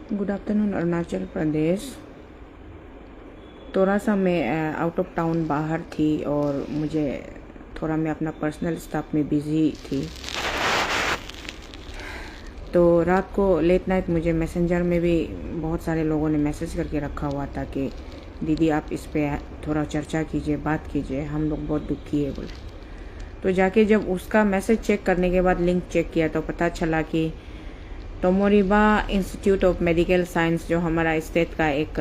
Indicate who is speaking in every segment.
Speaker 1: Good afternoon Arunachal Pradesh. थोड़ा सा मैं आउट ऑफ टाउन बाहर थी और मुझे थोड़ा मैं अपना पर्सनल स्टाफ में बिज़ी थी। तो रात को लेट नाइट मुझे मैसेंजर में भी बहुत सारे लोगों ने मैसेज करके रखा हुआ था कि दीदी आप इस पे थोड़ा चर्चा कीजिए, बात कीजिए, हम लोग बहुत दुखी है बोले। तो जाके जब उसका मैसेज चेक करने के बाद लिंक चेक किया तो पता चला कि तोमोरिबा इंस्टीट्यूट ऑफ मेडिकल साइंस जो हमारा स्टेट का एक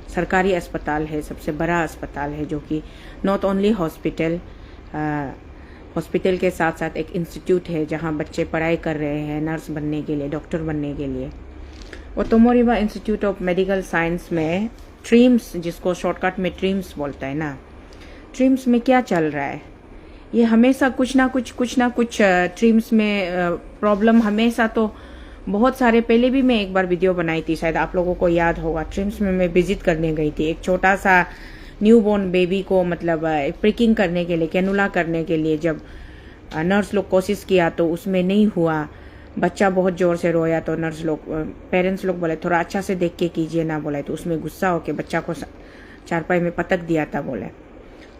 Speaker 1: सरकारी अस्पताल है, सबसे बड़ा अस्पताल है, जो कि नॉट ओनली हॉस्पिटल के साथ साथ एक इंस्टीट्यूट है जहां बच्चे पढ़ाई कर रहे हैं नर्स बनने के लिए, डॉक्टर बनने के लिए। और तोमोरिबा इंस्टीट्यूट ऑफ मेडिकल साइंस में ट्रीम्स, जिसको शॉर्टकट में ट्रीम्स बोलता है ना, ट्रीम्स में क्या चल रहा है, ये हमेशा कुछ ना कुछ ट्रीम्स में प्रॉब्लम हमेशा। तो बहुत सारे पहले भी मैं एक बार वीडियो बनाई थी, शायद आप लोगों को याद होगा। ट्रीम्स में मैं विजिट करने गई थी, एक छोटा सा न्यू बॉर्न बेबी को मतलब प्रिकिंग करने के लिए, कैनुला करने के लिए जब नर्स लोग कोशिश किया तो उसमें नहीं हुआ। बच्चा बहुत जोर से रोया तो नर्स लोग, पेरेंट्स लोग बोले थोड़ा अच्छा से देख के कीजिए ना, बोले तो उसमें गुस्सा होके बच्चा को चारपाई में पटक दिया था बोले।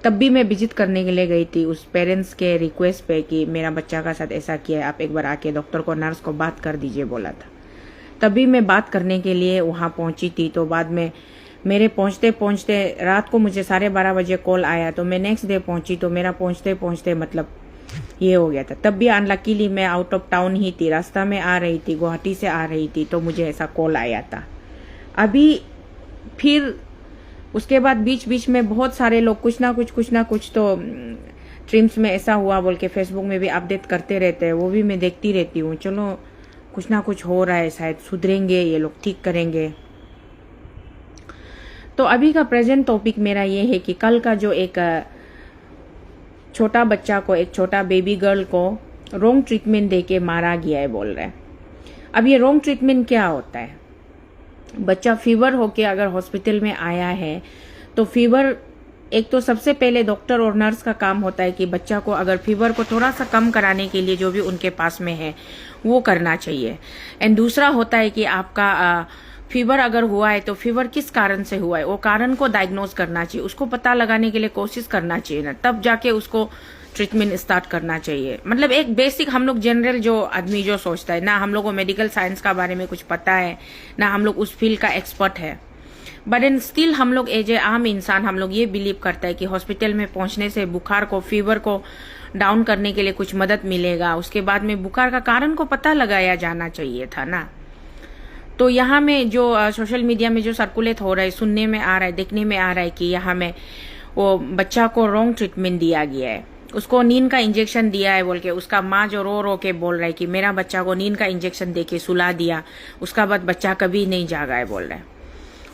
Speaker 1: तब भी मैं विजिट करने के लिए गई थी उस पेरेंट्स के रिक्वेस्ट पे कि मेरा बच्चा का साथ ऐसा किया है, आप एक बार आके डॉक्टर को, नर्स को बात कर दीजिए बोला था। तभी मैं बात करने के लिए वहां पहुंची थी। तो बाद में मेरे पहुंचते पहुंचते रात को मुझे 12:30 बजे कॉल आया, तो मैं नेक्स्ट डे पहुंची। तो मेरा पहुंचते पहुंचते मतलब ये हो गया था। तब भी अनलकीली मैं आउट ऑफ टाउन ही थी, रास्ता में आ रही थी, गुवाहाटी से आ रही थी, तो मुझे ऐसा कॉल आया था। अभी फिर उसके बाद बीच बीच में बहुत सारे लोग कुछ ना कुछ तो ट्रीम्स में ऐसा हुआ बोल के फेसबुक में भी अपडेट करते रहते हैं, वो भी मैं देखती रहती हूँ। चलो कुछ ना कुछ हो रहा है, शायद सुधरेंगे ये लोग, ठीक करेंगे। तो अभी का प्रेजेंट टॉपिक मेरा ये है कि कल का जो एक छोटा बच्चा को, एक छोटा बेबी गर्ल को रॉन्ग ट्रीटमेंट देके मारा गया है बोल रहे हैं। अब ये रॉन्ग ट्रीटमेंट क्या होता है? बच्चा फीवर होके अगर हॉस्पिटल में आया है तो फीवर, एक तो सबसे पहले डॉक्टर और नर्स का काम होता है कि बच्चा को अगर फीवर को थोड़ा सा कम कराने के लिए जो भी उनके पास में है वो करना चाहिए। एंड दूसरा होता है कि आपका फीवर अगर हुआ है तो फीवर किस कारण से हुआ है, वो कारण को डायग्नोज करना चाहिए, उसको पता लगाने के लिए कोशिश करना चाहिए ना, तब जाके उसको ट्रीटमेंट स्टार्ट करना चाहिए। मतलब एक बेसिक, हम लोग जनरल जो आदमी जो सोचता है ना, हम लोग को मेडिकल साइंस का बारे में कुछ पता है ना, हम लोग उस फील्ड का एक्सपर्ट है, बट एंड स्टिल हम लोग एज ए आम इंसान हम लोग ये बिलीव करता है कि हॉस्पिटल में पहुंचने से बुखार को, फीवर को डाउन करने के लिए कुछ मदद मिलेगा। उसके बाद में बुखार का कारण को पता लगाया जाना चाहिए था ना। तो यहाँ में जो सोशल मीडिया में जो सर्कुलेट हो रहा है, सुनने में आ रहा है, देखने में आ रहा है कि यहाँ में वो बच्चा को रॉन्ग ट्रीटमेंट दिया गया है, उसको नींद का इंजेक्शन दिया है बोल के, उसका माँ जो रो रो के बोल रहा है कि मेरा बच्चा को नींद का इंजेक्शन देके सुला दिया, उसका बाद बच्चा कभी नहीं जागा है बोल रहा है।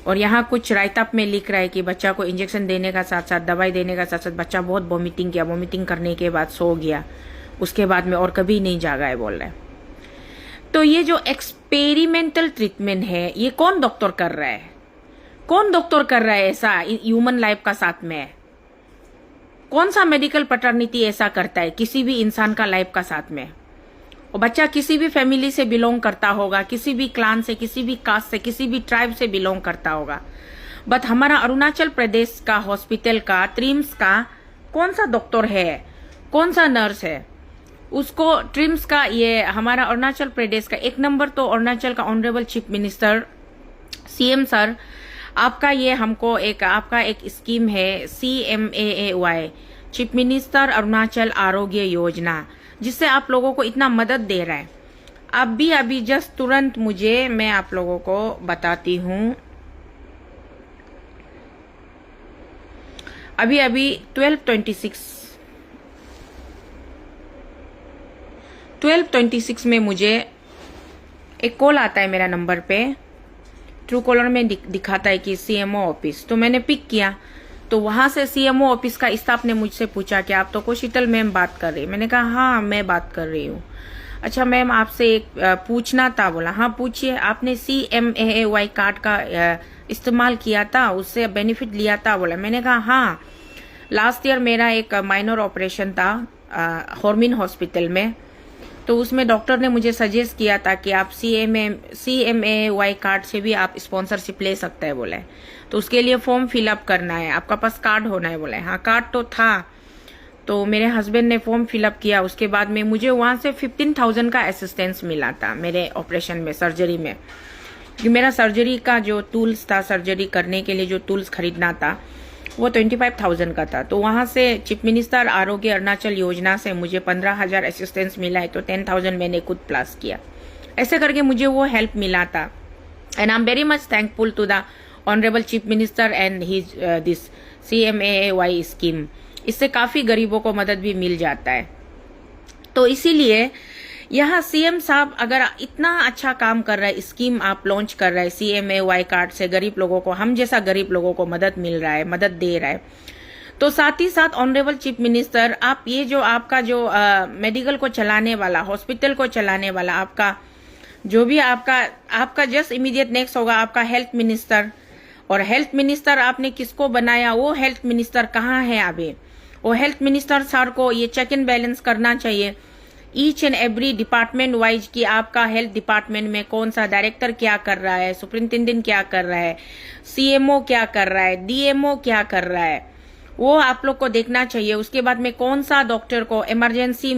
Speaker 1: और यहाँ कुछ राइटअप में लिख रहा है कि बच्चा को इंजेक्शन देने का साथ साथ, दवाई देने का साथ साथ बच्चा बहुत वॉमिटिंग किया, वॉमिटिंग करने के बाद सो गया, उसके बाद में और कभी नहीं जागा है बोल रहा है। तो ये जो एक्सपेरिमेंटल ट्रीटमेंट है, ये कौन डॉक्टर कर रहा है? कौन डॉक्टर कर रहा है ऐसा ह्यूमन लाइफ का साथ में? कौन सा मेडिकल पैटर्निटी ऐसा करता है किसी भी इंसान का लाइफ का साथ में? और बच्चा किसी भी फैमिली से बिलोंग करता होगा, किसी भी क्लान से, किसी भी कास्ट से, किसी भी ट्राइब से बिलोंग करता होगा, बट हमारा अरुणाचल प्रदेश का हॉस्पिटल का, ट्रीम्स का कौन सा डॉक्टर है, कौन सा नर्स है, उसको ट्रीम्स का, ये हमारा अरुणाचल प्रदेश का 1 नंबर तो अरुणाचल का honourable chief minister CM sir, आपका ये हमको एक, आपका एक स्कीम है CMAAY, chief minister Arunachal Arogya Yojana, जिससे आप लोगों को इतना मदद दे रहा है। अभी जस्ट तुरंत मुझे, मैं आप लोगों को बताती हूँ, अभी 12:26 में मुझे एक कॉल आता है मेरा नंबर पे, ट्रू कॉलर में दिखाता है कि CMO ऑफिस। तो मैंने पिक किया, तो वहां से CMO ऑफिस का स्टाफ ने मुझसे पूछा कि आप तो को शीतल मैम बात कर रही है। मैंने कहा हाँ मैं बात कर रही हूँ। अच्छा मैम आपसे एक पूछना था। बोला हाँ पूछिए, आपने CMAAY कार्ड का इस्तेमाल किया था, उससे बेनिफिट लिया था? बोला। मैंने कहा हाँ, लास्ट ईयर मेरा एक माइनर ऑपरेशन था हॉर्मिन हॉस्पिटल में, तो उसमें डॉक्टर ने मुझे सजेस्ट किया था कि आप CMAY कार्ड से भी आप स्पॉन्सरशिप ले सकते हैं बोले। तो उसके लिए फॉर्म फिलअप करना है, आपका पास कार्ड होना है बोले। हाँ, कार्ड तो था। तो मेरे हस्बैंड ने फॉर्म फिलअप किया। उसके बाद में मुझे वहां से 15,000 का असिस्टेंस मिला था मेरे ऑपरेशन में, सर्जरी में। क्योंकि मेरा सर्जरी का जो टूल्स था, सर्जरी करने के लिए जो टूल्स खरीदना था, वो 25,000 का था। तो वहां से चीफ मिनिस्टर आरोग्य अरुणाचल योजना से मुझे 15,000 असिस्टेंस मिला है। तो 10,000 मैंने खुद प्लस किया। ऐसे करके मुझे वो हेल्प मिला था। And I am very much thankful to the honourable chief minister and his this CMAY scheme. इससे काफी गरीबों को मदद भी मिल जाता है। तो इसीलिए यहाँ CM साहब अगर इतना अच्छा काम कर रहा है, स्कीम आप लॉन्च कर रहे हैं, CMAY कार्ड से गरीब लोगों को, हम जैसा गरीब लोगों को मदद मिल रहा है, मदद दे रहा है, तो साथ ही साथ ऑनरेबल चीफ मिनिस्टर, आप ये जो आपका जो मेडिकल को चलाने वाला, हॉस्पिटल को चलाने वाला, आपका जो भी आपका जस्ट इमीडिएट नेक्स्ट होगा आपका हेल्थ मिनिस्टर। और हेल्थ मिनिस्टर आपने किसको बनाया, वो हेल्थ मिनिस्टर कहाँ है अभी? वो हेल्थ मिनिस्टर सर को ये चेक एंड बैलेंस करना चाहिए each and every department wise कि आपका हेल्थ डिपार्टमेंट में कौन सा डायरेक्टर क्या कर रहा है, सुपरिंटेंडेंट क्या कर रहा है, CMO क्या कर रहा है, DMO क्या कर रहा है, वो आप लोग को देखना चाहिए। उसके बाद में कौन सा डॉक्टर को इमरजेंसी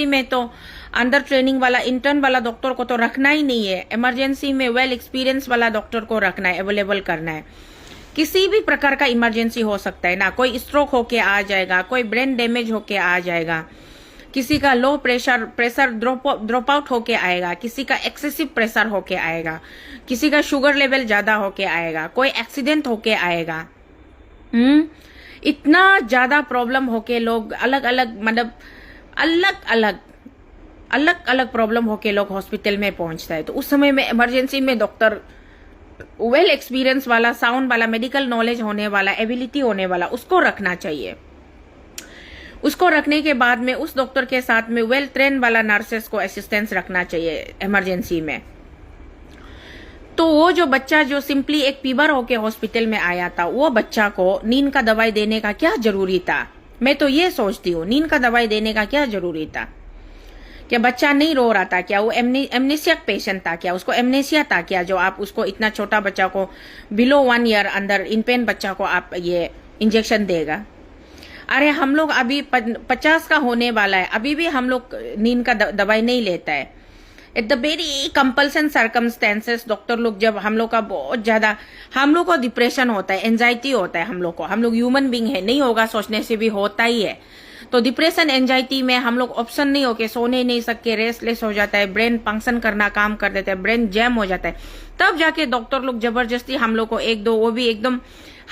Speaker 1: में तो अंडर ट्रेनिंग वाला, इंटर्न वाला डॉक्टर को तो रखना ही नहीं है। इमरजेंसी में वेल एक्सपीरियंस वाला डॉक्टर को रखना है, अवेलेबल करना है। किसी भी प्रकार का इमरजेंसी हो सकता है ना, कोई स्ट्रोक होके आ जाएगा, कोई ब्रेन डैमेज होके आ जाएगा, किसी का लो प्रेशर ड्रॉप आउट होके आएगा, किसी का एक्सेसिव प्रेशर होके आएगा, किसी का शुगर लेवल ज्यादा होके आएगा, कोई एक्सीडेंट होके आएगा। इतना ज्यादा प्रॉब्लम होके लोग अलग अलग प्रॉब्लम होके लोग हॉस्पिटल में पहुंचता है। तो उस समय में इमरजेंसी में डॉक्टर वेल एक्सपीरियंस वाला, साउंड वाला, मेडिकल नॉलेज होने वाला, एबिलिटी होने वाला, उसको रखना चाहिए। उसको रखने के बाद में उस डॉक्टर के साथ में वेल ट्रेन वाला नर्सेस को असिस्टेंस रखना चाहिए इमरजेंसी में। तो वो जो बच्चा जो सिंपली एक फीवर होके हॉस्पिटल में आया था, वो बच्चा को नींद का दवाई देने का क्या जरूरी था? मैं तो ये सोचती हूँ, नींद का दवाई देने का क्या जरूरी था? क्या बच्चा नहीं रो रहा था क्या? वो एमनेसिया पेशेंट था क्या? उसको एमनेसिया था क्या? जो आप उसको इतना छोटा बच्चा को बिलो 1 ईयर अंदर इनपेन बच्चा को आप ये इंजेक्शन देगा? अरे हम लोग अभी 50 का होने वाला है, अभी भी हम लोग नींद का दवाई नहीं लेता है। At the very compulsion circumstances doctor लोग, जब हम लोग का बहुत ज्यादा, हम लोग को डिप्रेशन होता है, एंजाइटी होता है हम लोग को, हम लोग ह्यूमन बींग है, नहीं होगा सोचने से भी होता ही है। तो डिप्रेशन एंजाइटी में हम लोग ऑप्शन नहीं होके सोने नहीं सकते, रेस्टलेस हो जाता है, ब्रेन फंक्शन करना काम कर देता है, ब्रेन जैम हो जाता है। तब जाके डॉक्टर लोग जबरदस्ती हम लोग को 1-2, वो भी एकदम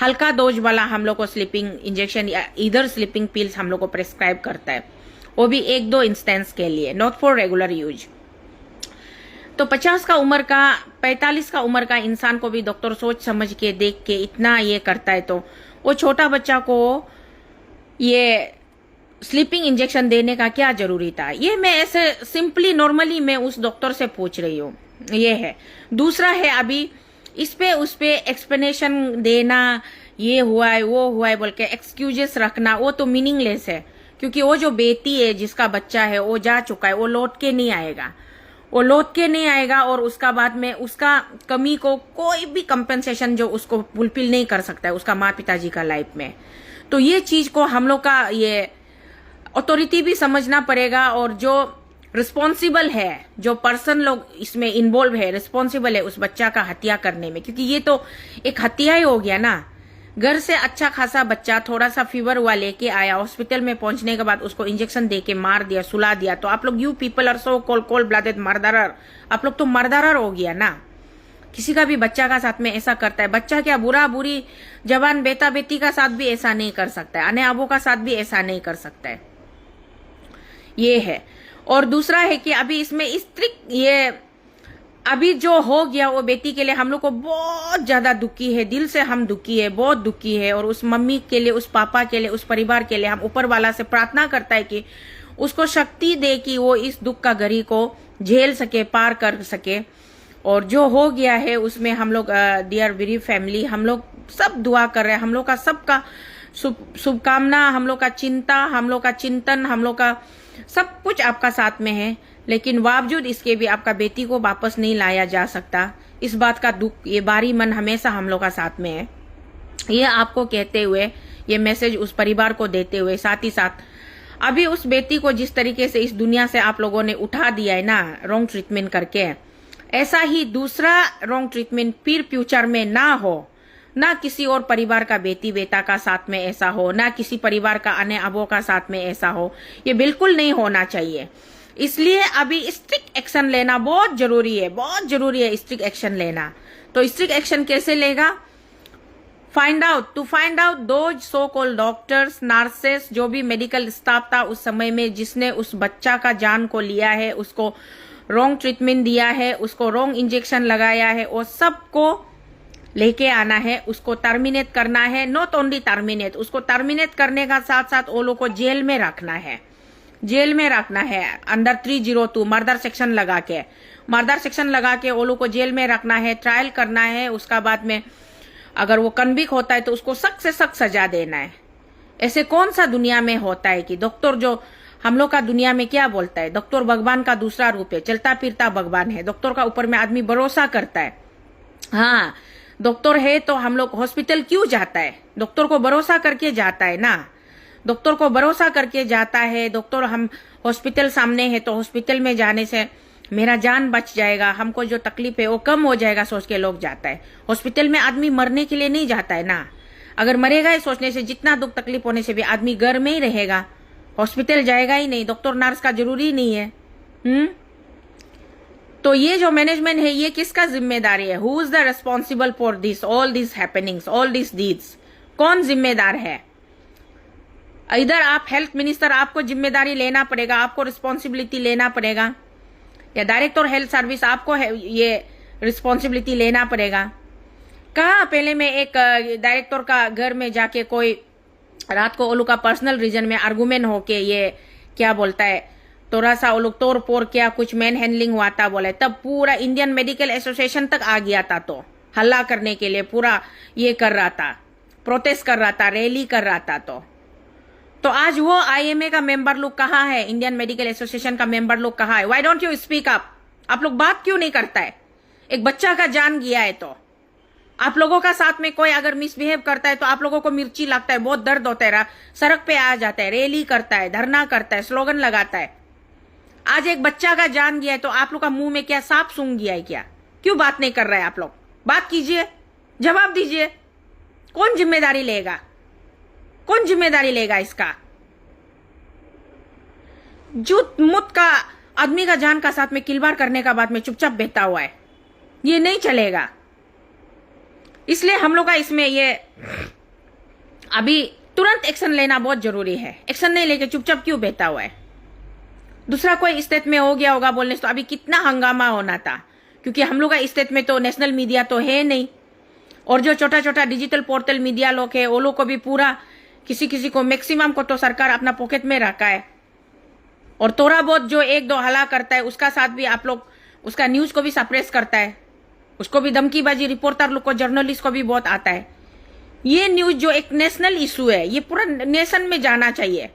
Speaker 1: हल्का डोज वाला हम लोग को स्लीपिंग इंजेक्शन या इधर स्लीपिंग पिल्स हम लोग को प्रेस्क्राइब करता है, वो भी 1-2 इंस्टेंस के लिए, नॉट फॉर रेगुलर यूज। तो 50 का उम्र का, 45 का उम्र का इंसान को भी डॉक्टर सोच समझ के देख के इतना ये करता है, तो वो छोटा बच्चा को ये स्लीपिंग इंजेक्शन देने का क्या जरूरी था? ये मैं ऐसे सिंपली नॉर्मली मैं उस डॉक्टर से पूछ रही हूँ, ये है। दूसरा है अभी इस पे उस पे एक्सप्लेनेशन देना, ये हुआ है वो हुआ है बोल के एक्सक्यूजेस रखना, वो तो मीनिंगलेस है। क्योंकि वो जो बेटी है, जिसका बच्चा है, वो जा चुका है, वो लौट के नहीं आएगा, और उसका बाद में उसका कमी को कोई भी कंपेंसेशन जो उसको फुलफिल नहीं कर सकता है उसका माँ पिताजी का लाइफ में। तो ये चीज को हम लोग का ये अथॉरिटी भी समझना पड़ेगा, और जो रिस्पॉन्सिबल है, जो पर्सन लोग इसमें इन्वॉल्व है, रिस्पॉन्सिबल है उस बच्चा का हत्या करने में, क्योंकि ये तो एक हत्या ही हो गया ना। घर से अच्छा खासा बच्चा थोड़ा सा फीवर हुआ लेके आया, हॉस्पिटल में पहुंचने के बाद उसको इंजेक्शन देके मार दिया, सुला दिया। तो आप लोग, you people are so cold blooded murderer, आप लोग तो मर्डरर हो गया ना। किसी का भी बच्चा का साथ में ऐसा करता है, बच्चा क्या बुरी जवान बेटा बेटी का साथ भी ऐसा नहीं कर सकता है, अने अबू का साथ भी ऐसा नहीं कर सकता है, ये है। और दूसरा है कि अभी इसमें ये अभी जो हो गया वो बेटी के लिए हम लोग को बहुत ज्यादा दुखी है, दिल से हम दुखी है, बहुत दुखी है। और उस मम्मी के लिए, उस पापा के लिए, उस परिवार के लिए हम ऊपर वाला से प्रार्थना करता है कि उसको शक्ति दे कि वो इस दुख का घड़ी को झेल सके, पार कर सके। और जो हो गया है उसमें हम लोग डियर वीरी फैमिली, हम लोग सब दुआ कर रहे हैं, हम लोग का सबका शुभकामना, हम लोग का चिंता, हम लोग का चिंतन, हम लोग का सब कुछ आपका साथ में है। लेकिन बावजूद इसके भी आपका बेटी को वापस नहीं लाया जा सकता। इस बात का दुख, ये बारी मन हमेशा हम लोग का साथ में है। ये आपको कहते हुए, ये मैसेज उस परिवार को देते हुए, साथ ही साथ अभी उस बेटी को जिस तरीके से इस दुनिया से आप लोगों ने उठा दिया है ना, रॉन्ग ट्रीटमेंट करके, ऐसा ही दूसरा रॉन्ग ट्रीटमेंट फिर फ्यूचर में ना हो। ना किसी और परिवार का बेटी बेटा का साथ में ऐसा हो, ना किसी परिवार का अन्य अबो का साथ में ऐसा हो। ये बिल्कुल नहीं होना चाहिए। इसलिए अभी स्ट्रिक्ट एक्शन लेना बहुत जरूरी है, बहुत जरूरी है स्ट्रिक्ट एक्शन लेना। तो स्ट्रिक्ट एक्शन कैसे लेगा? Find out those so called doctors, nurses, जो भी मेडिकल स्टाफ था उस समय में जिसने उस बच्चा का जान को लिया है, उसको रॉन्ग ट्रीटमेंट दिया है, उसको रॉन्ग इंजेक्शन लगाया है, वो सबको लेके आना है, उसको टर्मिनेट करना है। नॉट ओनली टर्मिनेट, उसको टर्मिनेट करने का साथ साथ वो लोग को जेल में रखना है, जेल में रखना है अंडर 302 मर्डर सेक्शन लगा के वो लोग को जेल में रखना है, ट्रायल करना है। उसका बाद में अगर वो कन्विक्ट होता है तो उसको सख्त से सख्त सजा देना है। ऐसे कौन सा दुनिया में होता है कि डॉक्टर, जो हम लोग का दुनिया में क्या बोलता है, डॉक्टर भगवान का दूसरा रूप है, चलता फिरता भगवान है। डॉक्टर का ऊपर में आदमी भरोसा करता है। हाँ, डॉक्टर है तो हम लोग हॉस्पिटल क्यों जाता है? डॉक्टर को भरोसा करके जाता है ना, डॉक्टर को भरोसा करके जाता है। डॉक्टर, हम हॉस्पिटल सामने है तो हॉस्पिटल में जाने से मेरा जान बच जाएगा, हमको जो तकलीफ है वो कम हो जाएगा, सोच के लोग जाता है। हॉस्पिटल में आदमी मरने के लिए नहीं जाता है ना। अगर मरेगा ही सोचने से, जितना दुख तकलीफ होने से भी आदमी घर में ही रहेगा, हॉस्पिटल जाएगा ही नहीं। डॉक्टर नर्स का जरूरी नहीं है। तो ये जो मैनेजमेंट है, ये किसका जिम्मेदारी है? Who is the responsible for this, all this happenings, all this deeds? कौन जिम्मेदार है? इधर आप हेल्थ मिनिस्टर, आपको जिम्मेदारी लेना पड़ेगा, आपको रिस्पॉन्सिबिलिटी लेना पड़ेगा, या डायरेक्टर हेल्थ सर्विस, आपको ये रिस्पॉन्सिबिलिटी लेना पड़ेगा। कहा पहले में एक डायरेक्टर का घर में जाके कोई रात को ओलू का पर्सनल रीजन में आर्गुमेंट होके, ये क्या बोलता है, थोड़ा सा वो लोग तोड़ पोड़ किया, कुछ मैन हैंडलिंग हुआ था बोले, तब पूरा इंडियन मेडिकल एसोसिएशन तक आ गया था। तो हल्ला करने के लिए पूरा ये कर रहा था, प्रोटेस्ट कर रहा था, रैली कर रहा था। तो आज वो आईएमए का मेंबर लोग कहाँ है? इंडियन मेडिकल एसोसिएशन का मेंबर लोग कहाँ है? Why don't you speak up? आप लोग बात क्यों नहीं करता है? एक बच्चा का जान गया है तो आप लोगों का साथ में कोई अगर मिसबिहेव करता है तो आप लोगों को मिर्ची लगता है, बहुत दर्द होता है, सड़क पे आ जाता है, रैली करता है, धरना करता है, स्लोगन लगाता है। आज एक बच्चा का जान गया है तो आप लोग का मुंह में क्या सांप सूंघ गया है क्या? क्यों बात नहीं कर रहे हैं आप लोग? बात कीजिए, जवाब दीजिए। कौन जिम्मेदारी लेगा? कौन जिम्मेदारी लेगा इसका? जो मुत का आदमी का जान का साथ में किलवाड़ करने का बाद में चुपचाप बहता हुआ है, ये नहीं चलेगा। इसलिए हम लोग का इसमें ये अभी तुरंत एक्शन लेना बहुत जरूरी है। एक्शन नहीं लेके चुपचाप क्यों बहता हुआ है? दूसरा कोई स्टेट में हो गया होगा बोलने से तो अभी कितना हंगामा होना था, क्योंकि हम लोग का स्टेट में तो नेशनल मीडिया तो है नहीं, और जो छोटा छोटा डिजिटल पोर्टल मीडिया लोग है वो लोग को भी पूरा, किसी किसी को, मैक्सिमम को तो सरकार अपना पॉकेट में रखा है, और थोड़ा बहुत जो एक दो हला करता है उसका साथ भी आप लोग उसका न्यूज को भी सप्रेस करता है, उसको भी धमकीबाजी, रिपोर्टर लोग को, जर्नलिस्ट को भी बहुत आता है। ये न्यूज जो एक नेशनल इशू है, ये पूरा नेशन में जाना चाहिए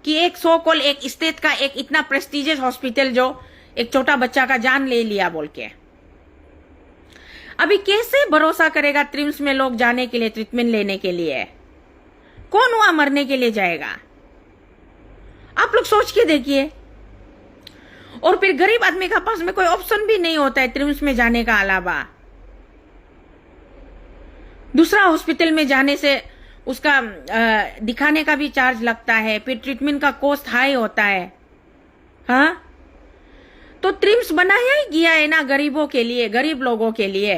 Speaker 1: कि एक सो कॉल एक स्टेट का एक इतना प्रेस्टिजियस हॉस्पिटल जो एक छोटा बच्चा का जान ले लिया बोल के। अभी कैसे भरोसा करेगा ट्रिम्स में लोग जाने के लिए, ट्रीटमेंट लेने के लिए? कौन वहां मरने के लिए जाएगा? आप लोग सोच के देखिए। और फिर गरीब आदमी का पास में कोई ऑप्शन भी नहीं होता है ट्रिम्स में जाने का अलावा। दूसरा हॉस्पिटल में जाने से उसका दिखाने का भी चार्ज लगता है, फिर ट्रीटमेंट का कॉस्ट हाई होता है। हाँ, तो ट्रिम्स बनाया ही गया है ना गरीबों के लिए, गरीब लोगों के लिए।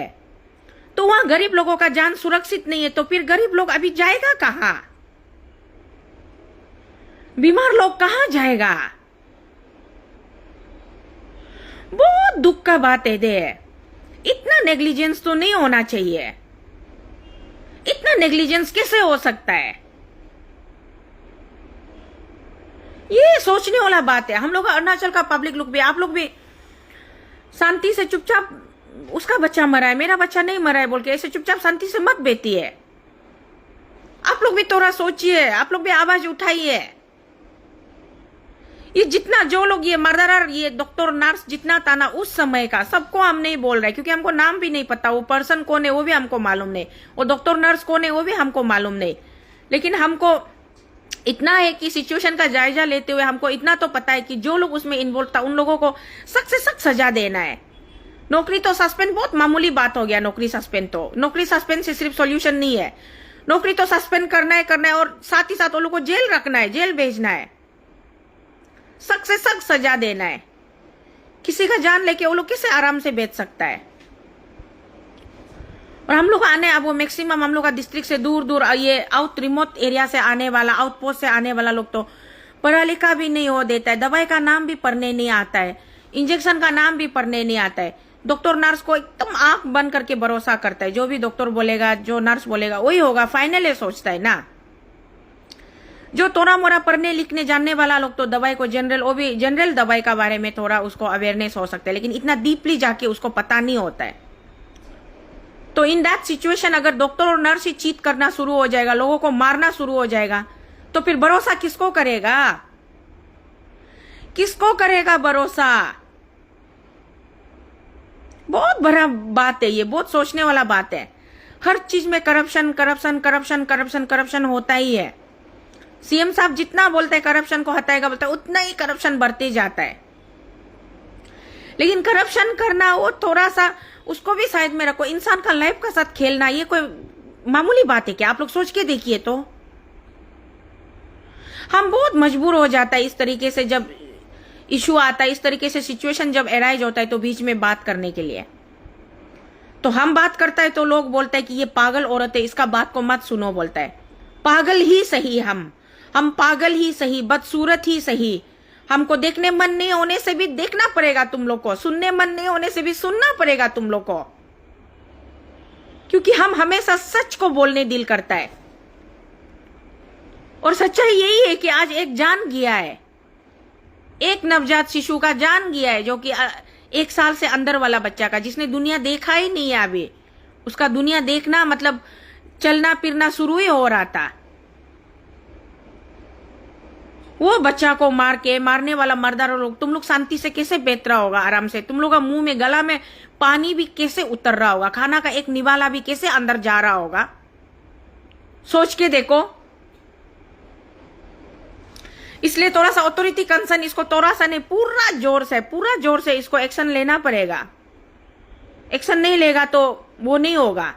Speaker 1: तो वहां गरीब लोगों का जान सुरक्षित नहीं है तो फिर गरीब लोग अभी जाएगा कहां? बीमार लोग कहां जाएगा? बहुत दुख का बात है दे। इतना नेग्लिजेंस तो नहीं होना चाहिए। इतना नेग्लिजेंस कैसे हो सकता है? ये सोचने वाला बात है। हम लोग अरुणाचल का पब्लिक लोग भी, आप लोग भी शांति से चुपचाप, उसका बच्चा मरा है, मेरा बच्चा नहीं मरा है बोल के ऐसे चुपचाप शांति से मत बैठी है। आप लोग भी थोड़ा सोचिए, आप लोग भी आवाज उठाइए। ये जितना जो लोग ये मर्डरर ये डॉक्टर नर्स जितना था ना उस समय का, सबको हम नहीं बोल रहे क्योंकि हमको नाम भी नहीं पता, वो पर्सन कौन है वो भी हमको मालूम नहीं, वो डॉक्टर नर्स कौन है वो भी हमको मालूम नहीं। लेकिन हमको इतना है कि सिचुएशन का जायजा लेते हुए हमको इतना तो पता है कि जो लोग उसमें इन्वॉल्व था उन लोगों को सख्त से सख्त सजा देना है। नौकरी तो सस्पेंड बहुत मामूली बात हो गया, नौकरी सस्पेंड से सिर्फ सॉल्यूशन नहीं है। नौकरी तो सस्पेंड करना है और साथ ही साथ वो लोग को जेल रखना है, जेल भेजना है, सख्त से सख्त सजा देना है। किसी का जान लेके वो लोग कैसे आराम से बेच सकता है। और हम लोग आने, अब वो मैक्सिमम हम लोग का डिस्ट्रिक्ट से दूर दूर ये आउट रिमोट एरिया से आने वाला, आउट पोस्ट से आने वाला लोग तो पढ़ा लिखा भी नहीं हो देता है, दवाई का नाम भी पढ़ने नहीं आता है, इंजेक्शन का नाम भी पढ़ने नहीं आता है। डॉक्टर नर्स को एकदम आंख बंद करके भरोसा करता है, जो भी डॉक्टर बोलेगा जो नर्स बोलेगा वही होगा, फाइनल सोचता है ना। जो थोड़ा मोड़ा पढ़ने लिखने जानने वाला लोग तो दवाई को जनरल, वो भी जनरल दवाई का बारे में थोड़ा उसको अवेयरनेस हो सकता है, लेकिन इतना डीपली जाके उसको पता नहीं होता है। तो इन दैट सिचुएशन अगर डॉक्टर और नर्स ही चीट करना शुरू हो जाएगा, लोगों को मारना शुरू हो जाएगा, तो फिर भरोसा किसको करेगा, किसको करेगा भरोसा। बहुत बड़ा बात है ये, बहुत सोचने वाला बात है। हर चीज में corruption corruption corruption corruption corruption होता ही है। सीएम साहब जितना बोलते हैं करप्शन को हटाएगा बोलता है, उतना ही करप्शन बढ़ते जाता है। लेकिन करप्शन करना वो थोड़ा सा उसको भी साइड में रखो, इंसान का लाइफ का साथ खेलना ये कोई मामूली बात है क्या? आप लोग सोच के देखिए तो। हम बहुत मजबूर हो जाता है इस तरीके से, जब इशू आता है, इस तरीके से सिचुएशन जब एराइज होता है तो बीच में बात करने के लिए। तो हम बात करता है तो लोग बोलते हैं कि ये पागल औरत है, इसका बात को मत सुनो, बोलता है। पागल ही सही, हम पागल ही सही, बदसूरत ही सही। हमको देखने मन नहीं होने से भी देखना पड़ेगा तुम लोग को, सुनने मन नहीं होने से भी सुनना पड़ेगा तुम लोग को, क्योंकि हम हमेशा सच को बोलने दिल करता है। और सच्चाई यही है कि आज एक जान गया है, एक नवजात शिशु का जान गया है, जो कि 1 साल से अंदर वाला बच्चा का, जिसने दुनिया देखा ही नहीं है अभी। उसका दुनिया देखना मतलब चलना फिरना शुरू ही हो रहा था। वो बच्चा को मार के, मारने वाला मर्दार लोग, तुम लोग शांति से कैसे बैठ रहा होगा आराम से? तुम लोग का मुंह में गला में पानी भी कैसे उतर रहा होगा? खाना का एक निवाला भी कैसे अंदर जा रहा होगा? सोच के देखो। इसलिए थोड़ा सा ऑथोरिटी कंसर्न, इसको थोड़ा सा नहीं, पूरा जोर से इसको एक्शन लेना पड़ेगा। एक्शन नहीं लेगा तो वो नहीं होगा।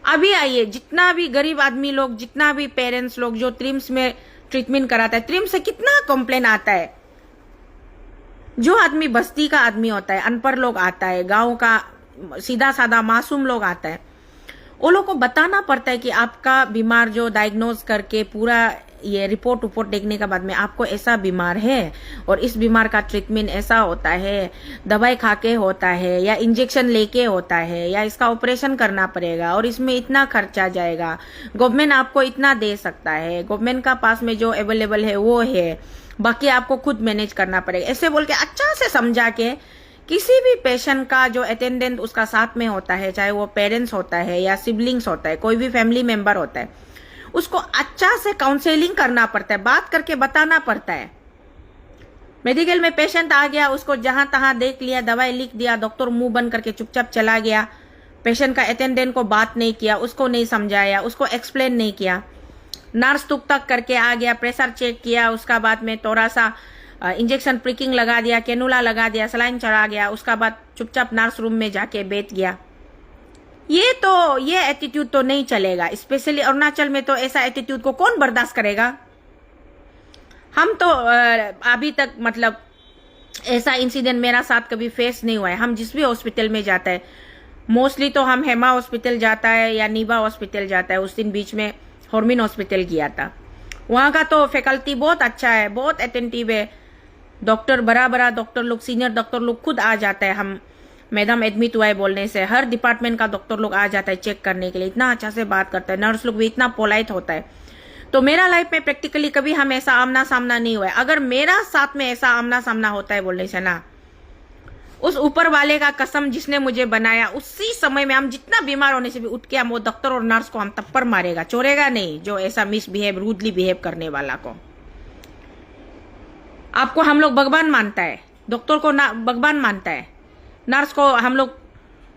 Speaker 1: अभी आइए, जितना भी गरीब आदमी लोग, जितना भी पेरेंट्स लोग जो ट्रिम्स में ट्रीटमेंट कराता है, ट्रिम्स से कितना कंप्लेन आता है। जो आदमी बस्ती का आदमी होता है, अनपढ़ लोग आता है, गांव का सीधा साधा मासूम लोग आता है, वो लोग को बताना पड़ता है कि आपका बीमार जो डायग्नोज करके पूरा ये रिपोर्ट देखने के बाद में आपको ऐसा बीमार है और इस बीमार का ट्रीटमेंट ऐसा होता है, दवाई खा के होता है या इंजेक्शन लेके होता है या इसका ऑपरेशन करना पड़ेगा और इसमें इतना खर्चा जाएगा, गवर्नमेंट आपको इतना दे सकता है, गवर्नमेंट का पास में जो अवेलेबल है वो है, बाकी आपको खुद मैनेज करना पड़ेगा। ऐसे बोल के अच्छा से समझा के किसी भी पेशेंट का जो अटेंडेंट उसका साथ में होता है, चाहे वो पेरेंट्स होता है या सिबलिंग्स होता है, कोई भी फैमिली मेंबर होता है, उसको अच्छा से काउंसलिंग करना पड़ता है, बात करके बताना पड़ता है। मेडिकल में पेशेंट आ गया, उसको जहां तहां देख लिया, दवाई लिख दिया, डॉक्टर मुंह बंद करके चुपचाप चला गया, पेशेंट का अटेंडेंट को बात नहीं किया, उसको नहीं समझाया, उसको एक्सप्लेन नहीं किया, नर्स तुक तक करके आ गया, प्रेशर चेक किया, उसका बाद में थोड़ा सा इंजेक्शन प्रिकिंग लगा दिया, कैनुला लगा दिया, सलाइन चढ़ा गया, उसका बाद चुपचाप नर्स रूम में जाके बैठ गया। ये एटीट्यूड तो नहीं चलेगा। स्पेशली अरुणाचल में तो ऐसा एटीट्यूड को कौन बर्दाश्त करेगा? हम तो अभी तक मतलब ऐसा इंसिडेंट मेरा साथ कभी फेस नहीं हुआ है। हम जिस भी हॉस्पिटल में जाता है, मोस्टली तो हम हेमा हॉस्पिटल जाता है या नीबा हॉस्पिटल जाता है। उस दिन बीच में हॉर्मिन हॉस्पिटल किया था। वहां का तो फैकल्टी बहुत अच्छा है, बहुत अटेंटिव है। डॉक्टर बड़ा डॉक्टर लोग, सीनियर डॉक्टर लोग खुद आ जाता है। हम मैडम एडमिट हुआ है बोलने से हर डिपार्टमेंट का डॉक्टर लोग आ जाता है चेक करने के लिए, इतना अच्छा से बात करता है। नर्स लोग भी इतना पोलाइट होता है। तो मेरा लाइफ में प्रैक्टिकली कभी हम ऐसा आमना सामना नहीं हुआ है। अगर मेरा साथ में ऐसा आमना सामना होता है बोलने से ना, उस ऊपर वाले का कसम जिसने मुझे बनाया, उसी समय में हम जितना बीमार होने से भी उठ के हम वो डॉक्टर और नर्स को हम तप्पर मारेगा, छोड़ेगा नहीं जो ऐसा मिसबिहेव, रूडली बिहेव करने वाला को। आपको हम लोग भगवान मानता है, डॉक्टर को ना भगवान मानता है, नर्स को हम लोग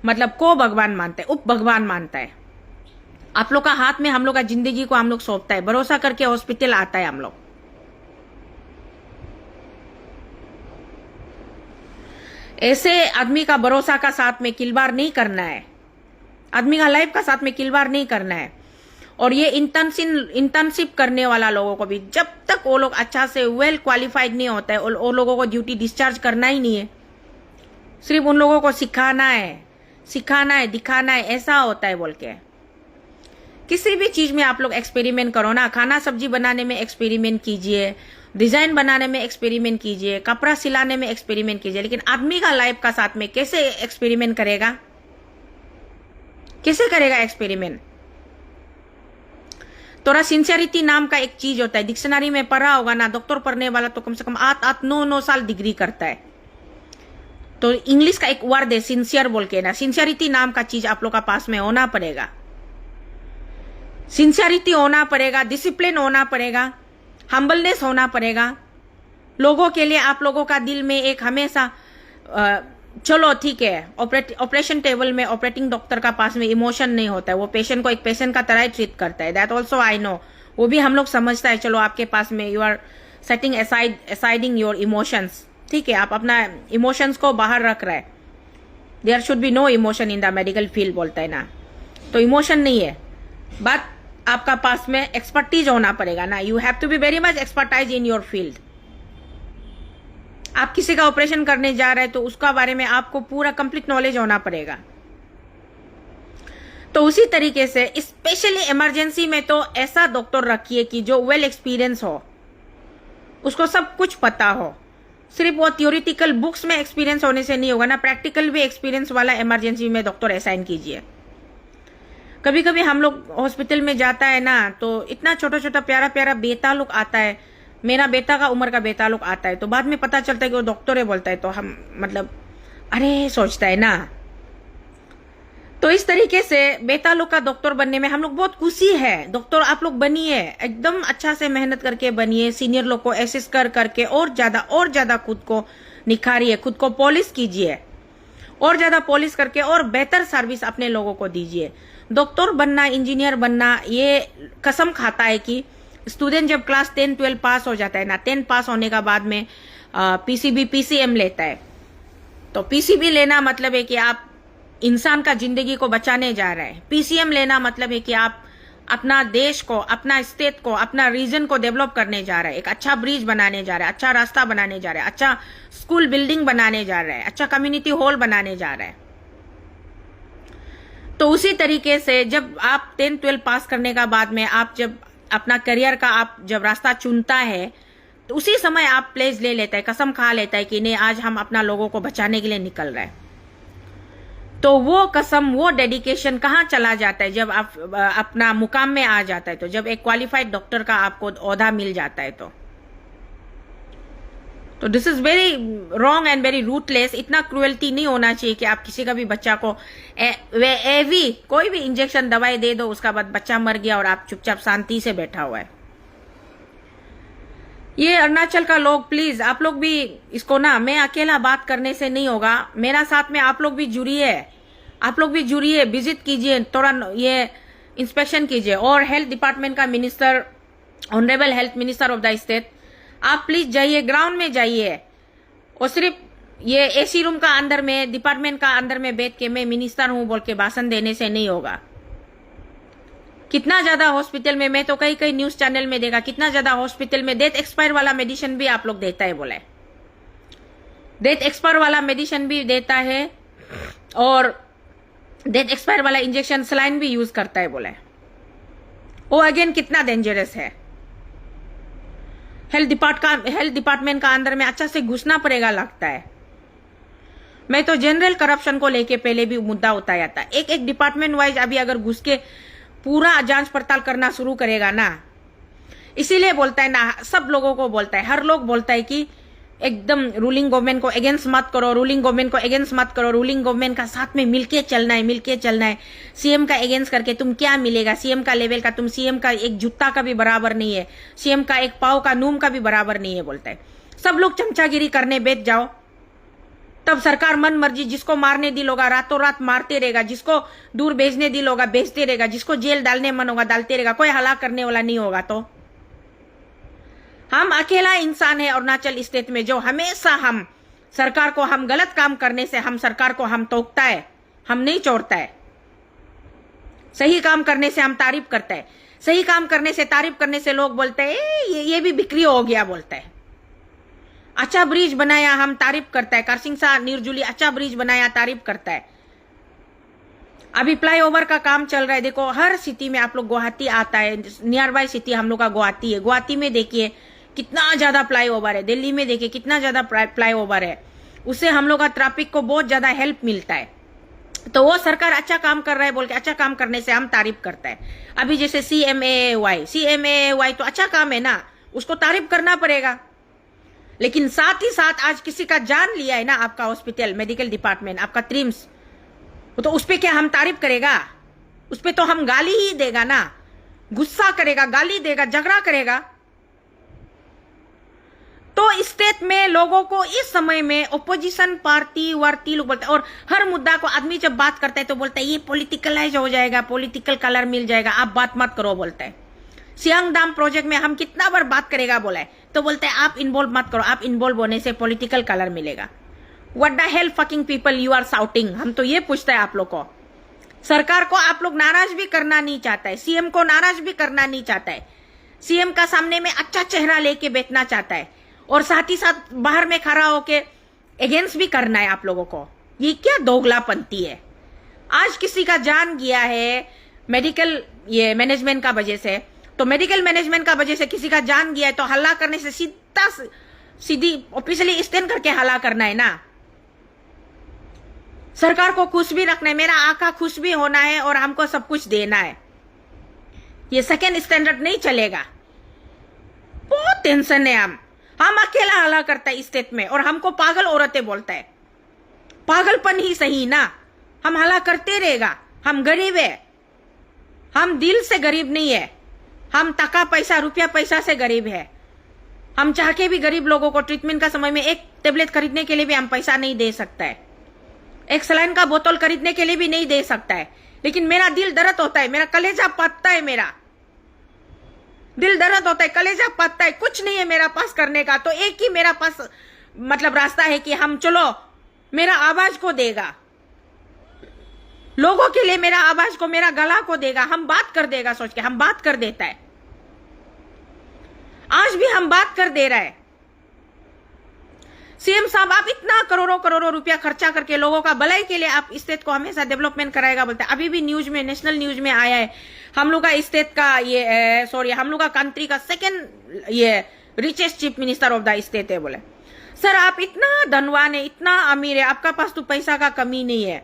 Speaker 1: मतलब को भगवान मानता है, उप भगवान मानता है। आप लोग का हाथ में हम लोग का जिंदगी को हम लोग सौंपता है, भरोसा करके हॉस्पिटल आता है हम लोग। ऐसे आदमी का भरोसा का साथ में खिलवाड़ नहीं करना है, आदमी का लाइफ का साथ में खिलवाड़ नहीं करना है। और ये इंटर्नशिप करने वाला लोगों को भी जब तक वो लोग अच्छा से वेल क्वालिफाइड नहीं होता है, वो लोगों को ड्यूटी डिस्चार्ज करना ही नहीं है। सिर्फ उन लोगों को सिखाना है, दिखाना है, ऐसा होता है बोल के। किसी भी चीज में आप लोग एक्सपेरिमेंट करो ना, खाना सब्जी बनाने में एक्सपेरिमेंट कीजिए, डिजाइन बनाने में एक्सपेरिमेंट कीजिए, कपड़ा सिलाने में एक्सपेरिमेंट कीजिए, लेकिन आदमी का लाइफ का साथ में कैसे एक्सपेरिमेंट करेगा? कैसे करेगा एक्सपेरिमेंट? थोड़ा सिंसियरिटी नाम का एक चीज होता है, डिक्शनरी में पढ़ा होगा ना, डॉक्टर पढ़ने वाला तो कम से कम 8-9 साल डिग्री करता है। तो इंग्लिश का एक वर्ड है सिंसियर बोल के ना, सिंसियरिटी नाम का चीज आप लोग का पास में होना पड़ेगा। सिंसियरिटी होना पड़ेगा, डिसिप्लिन होना पड़ेगा, हम्बलनेस होना पड़ेगा। लोगों के लिए आप लोगों का दिल में एक हमेशा चलो ठीक है, ऑपरेशन टेबल में ऑपरेटिंग डॉक्टर का पास में इमोशन नहीं होता है, वो पेशेंट को एक पेशेंट का तरह ही ट्रीट करता है। दैट ऑल्सो आई नो, वो भी हम लोग समझता है। चलो आपके पास में you are setting asiding your emotions, ठीक है, आप अपना इमोशंस को बाहर रख रहे हैं। There should be no emotion in the medical field बोलता है ना, तो इमोशन नहीं है, बट आपका पास में एक्सपर्टीज होना पड़ेगा ना। You have to be very much expertise in your field. आप किसी का ऑपरेशन करने जा रहे हैं तो उसका बारे में आपको पूरा कंप्लीट नॉलेज होना पड़ेगा। तो उसी तरीके से स्पेशली इमरजेंसी में तो ऐसा डॉक्टर रखिए कि जो वेल एक्सपीरियंस हो, उसको सब कुछ पता हो। सिर्फ वो थियोरिटिकल बुक्स में एक्सपीरियंस होने से नहीं होगा ना, प्रैक्टिकल भी एक्सपीरियंस वाला इमरजेंसी में डॉक्टर असाइन कीजिए। कभी कभी हम लोग हॉस्पिटल में जाता है ना, तो इतना छोटा छोटा प्यारा प्यारा बेटा लोग आता है, मेरा बेटा का उम्र का बेटा लोग आता है, तो बाद में पता चलता है कि वो डॉक्टर है बोलता है, तो हम मतलब अरे सोचता है ना। तो इस तरीके से बेटा लोग का डॉक्टर बनने में हम लोग बहुत खुशी है। डॉक्टर आप लोग बनिए, एकदम अच्छा से मेहनत करके बनिए, सीनियर लोग को असिस्ट करके और ज्यादा खुद को निखारिए, खुद को पॉलिश कीजिए, और ज्यादा पॉलिश करके और बेहतर सर्विस अपने लोगों को दीजिए। डॉक्टर बनना, इंजीनियर बनना, ये कसम खाता है कि स्टूडेंट जब क्लास 10-12 पास हो जाता है ना, 10 पास होने का बाद में पीसीबी पीसीएम लेता है। तो पीसीबी लेना मतलब है कि आप इंसान का जिंदगी को बचाने जा रहे हैं। पीसीएम लेना मतलब है कि आप अपना देश को, अपना स्टेट को, अपना रीजन को डेवलप करने जा रहे हैं, एक अच्छा ब्रिज बनाने जा रहे हैं, अच्छा रास्ता बनाने जा रहे हैं, अच्छा स्कूल बिल्डिंग बनाने जा रहे हैं, अच्छा कम्युनिटी हॉल बनाने जा रहे हैं। तो उसी तरीके से जब आप 10-12 पास करने का बाद में आप जब अपना करियर का आप जब रास्ता चुनता है, तो उसी समय आप प्लेज ले लेता है, कसम खा लेता है कि नहीं आज हम अपना लोगों को बचाने के लिए निकल रहे हैं। तो वो कसम, वो डेडिकेशन कहाँ चला जाता है जब आप अपना मुकाम में आ जाता है, तो जब एक क्वालिफाइड डॉक्टर का आपको ओहदा मिल जाता है। तो this is very wrong and very rootless. इतना क्रुएल्टी नहीं होना चाहिए कि आप किसी का भी बच्चा को कोई भी इंजेक्शन दवाई दे दो, उसका बाद बच्चा मर गया और आप चुपचाप शांति से बैठा हुआ है। ये अरुणाचल का लोग प्लीज आप लोग भी इसको ना, मैं अकेला बात करने से नहीं होगा, मेरा साथ में आप लोग भी जुड़िए, आप लोग भी जुड़िए, विजिट कीजिए, थोड़ा ये इंस्पेक्शन कीजिए। और हेल्थ डिपार्टमेंट का minister, honourable health minister of the state, आप प्लीज जाइए, ग्राउंड में जाइए। और सिर्फ ये एसी रूम का अंदर में, डिपार्टमेंट का अंदर में बैठ के मैं मिनिस्टर हूं बोल के भाषण देने से नहीं होगा। कितना ज्यादा हॉस्पिटल में, मैं तो कई कई न्यूज चैनल में देखा, कितना ज्यादा हॉस्पिटल में डेथ एक्सपायर वाला मेडिसिन भी आप लोग देता है बोले, डेथ एक्सपायर वाला मेडिसिन भी देता है और डेथ एक्सपायर वाला इंजेक्शन सलाइन भी यूज करता है बोले। वो अगेन कितना डेंजरस है। हेल्थ डिपार्टमेंट का अंदर में अच्छा से घुसना पड़ेगा लगता है। मैं तो जनरल करप्शन को लेके पहले भी मुद्दा उठाया था। एक एक डिपार्टमेंट वाइज अभी अगर घुस के पूरा जांच पड़ताल करना शुरू करेगा ना, इसीलिए बोलता है ना, सब लोगों को बोलता है, हर लोग बोलता है कि एकदम रूलिंग गवर्नमेंट को अगेंस्ट मत करो, रूलिंग गवर्नमेंट को अगेंस्ट मत करो, रूलिंग गवर्नमेंट का साथ में मिलके चलना है, मिलके चलना है। सीएम का अगेंस्ट करके तुम क्या मिलेगा? सीएम का लेवल का तुम सीएम का एक जूता का भी बराबर नहीं है, सीएम का एक पाव का नूम का भी बराबर नहीं है बोलता है। सब लोग चमचागिरी करने बैठ जाओ, तब सरकार मन मर्जी जिसको मारने दिल होगा रातों रात मारते रहेगा, जिसको दूर भेजने दिल होगा भेजते रहेगा, जिसको जेल डालने मन होगा डालते रहेगा, कोई हला करने वाला नहीं होगा। तो हम अकेला इंसान है अरुणाचल स्टेट में जो हमेशा हम सरकार को, हम गलत काम करने से हम सरकार को हम टोकता है, हम नहीं छोड़ता है। सही काम करने से हम तारीफ करते हैं, सही काम करने से तारीफ करने से लोग बोलते हैं ये भी बिक्री हो गया बोलता है। अच्छा ब्रिज बनाया हम तारीफ करता है, कारसिंगसा निर्जुली अच्छा ब्रिज बनाया तारीफ करता है। अभी फ्लाईओवर का काम चल रहा है, देखो हर सिटी में आप लोग गुवाहाटी आता है, नियर बाय सिटी हम लोग का गुवाहाटी है। गुवाहाटी में देखिए कितना ज्यादा फ्लाईओवर है, दिल्ली में देखिए कितना ज्यादा फ्लाईओवर है, उससे हम लोग का ट्रैफिक को बहुत ज्यादा हेल्प मिलता है। तो वो सरकार अच्छा काम कर रहा है बोल के अच्छा काम करने से हम तारीफ करता है। अभी जैसे CMAY तो अच्छा काम है ना, उसको तारीफ करना पड़ेगा। लेकिन साथ ही साथ आज किसी का जान लिया है ना आपका हॉस्पिटल, मेडिकल डिपार्टमेंट, आपका ट्रिम्स, तो उस पे क्या हम तारीफ करेगा? उस पे तो हम गाली ही देगा ना, गुस्सा करेगा, गाली देगा, झगड़ा करेगा। तो स्टेट में लोगों को इस समय में ओपोजिशन पार्टी वार्ती लोग बोलते हैं, और हर मुद्दा को आदमी जब बात करता है तो बोलता है ये पॉलिटिकलाइज हो जाएगा, पॉलिटिकल कलर मिल जाएगा, आप बात मत करो बोलता है। सियांग डैम प्रोजेक्ट में हम कितना बार बात करेगा बोला है, तो बोलते हैं आप इन्वॉल्व मत करो, आप इन्वॉल्व होने से पॉलिटिकल कलर मिलेगा। What the hell fucking people you are shouting. हम तो ये पूछते हैं आप लोग को, सरकार को आप लोग नाराज भी करना नहीं चाहता है, सीएम को नाराज भी करना नहीं चाहता है, सीएम का सामने में अच्छा चेहरा लेके बैठना चाहता है, और साथ ही साथ बाहर में खड़ा होके अगेंस्ट भी करना है आप लोगों को। ये क्या दोगलापंती है? आज किसी का जान गया है मेडिकल ये मैनेजमेंट का वजह से, तो मेडिकल मैनेजमेंट का वजह से किसी का जान गया है तो हल्ला करने से सीधी ऑफिशियली स्टैंड करके हल्ला करना है ना। सरकार को खुश भी रखना है, मेरा आका खुश भी होना है और हमको सब कुछ देना है। ये सेकेंड स्टैंडर्ड नहीं चलेगा। बहुत टेंशन है। हम अकेला हल्ला करता है इस स्टेट में, और हमको पागल औरतें बोलता है। पागलपन ही सही ना, हम हल्ला करते रहेगा। हम गरीब है, हम दिल से गरीब नहीं है, हम टका पैसा रुपया पैसा से गरीब है। हम चाह के भी गरीब लोगों को ट्रीटमेंट का समय में एक टेबलेट खरीदने के लिए भी हम पैसा नहीं दे सकता है, एक सलाइन का बोतल खरीदने के लिए भी नहीं दे सकता है। लेकिन मेरा दिल दर्द होता है, मेरा कलेजा पकता है, मेरा दिल दर्द होता है, कलेजा पकता है। कुछ नहीं है मेरा पास करने का, तो एक ही मेरा पास मतलब रास्ता है कि हम चलो मेरा आवाज को देगा, लोगों के लिए मेरा आवाज को, मेरा गला को देगा, हम बात कर देगा सोच के हम बात कर देता है। आज भी हम बात कर दे रहा है। सीएम साहब आप इतना करोड़ों करोड़ों रुपया खर्चा करके लोगों का भलाई के लिए आप स्टेट को हमेशा डेवलपमेंट कराएगा बोलते हैं। अभी भी न्यूज में, नेशनल न्यूज में आया है हम लोग का स्टेट का ये हम लोग का कंट्री का सेकंड ये richest chief minister of the state है बोले। सर आप इतना धनवान है, इतना अमीर है, आपका पास तो पैसा का कमी नहीं है।